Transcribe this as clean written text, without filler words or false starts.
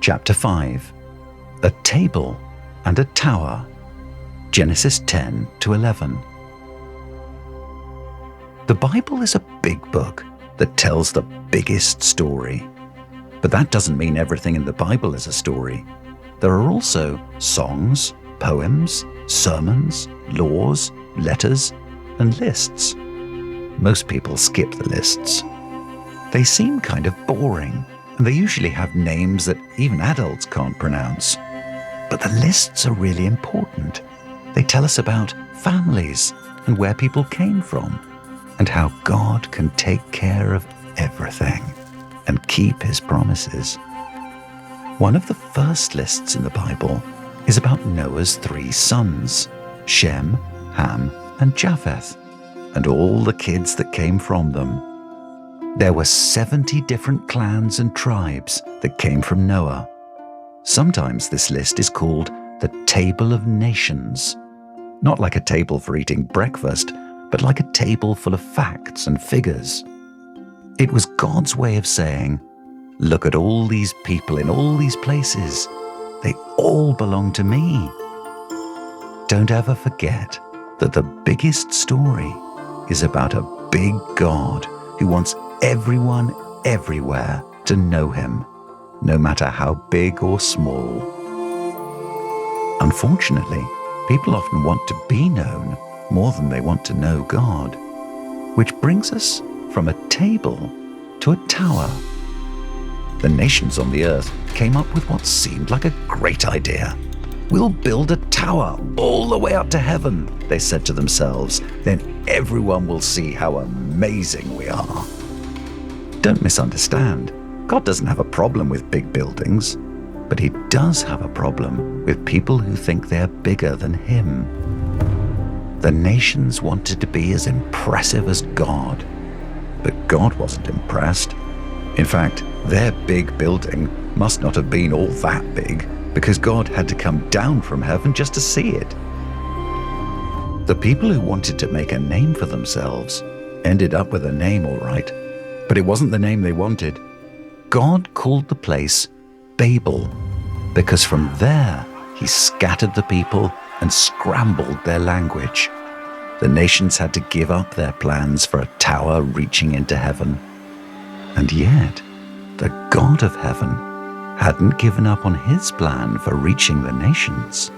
Chapter 5. A Table and a Tower. Genesis 10 to 11. The Bible is a big book that tells the biggest story. But that doesn't mean everything in the Bible is a story. There are also songs, poems, sermons, laws, letters, and lists. Most people skip the lists. They seem kind of boring, and they usually have names that even adults can't pronounce. But the lists are really important. They tell us about families and where people came from, and how God can take care of everything and keep his promises. One of the first lists in the Bible is about Noah's 3 sons, Shem, Ham, and Japheth, and all the kids that came from them. There were 70 different clans and tribes that came from Noah. Sometimes this list is called the Table of Nations, not like a table for eating breakfast, but like a table full of facts and figures. It was God's way of saying, look at all these people in all these places. They all belong to me. Don't ever forget that the biggest story is about a big God who wants everyone everywhere to know him, no matter how big or small. Unfortunately, people often want to be known more than they want to know God, which brings us from a table to a tower. The nations on the earth came up with what seemed like a great idea. We'll build a tower all the way up to heaven, they said to themselves. Then everyone will see how amazing we are. Don't misunderstand. God doesn't have a problem with big buildings, but he does have a problem with people who think they're bigger than him. The nations wanted to be as impressive as God, but God wasn't impressed. In fact, their big building must not have been all that big, because God had to come down from heaven just to see it. The people who wanted to make a name for themselves ended up with a name all right, but it wasn't the name they wanted. God called the place Babel, because from there he scattered the people and scrambled their language. The nations had to give up their plans for a tower reaching into heaven. And yet, the God of heaven hadn't given up on his plan for reaching the nations.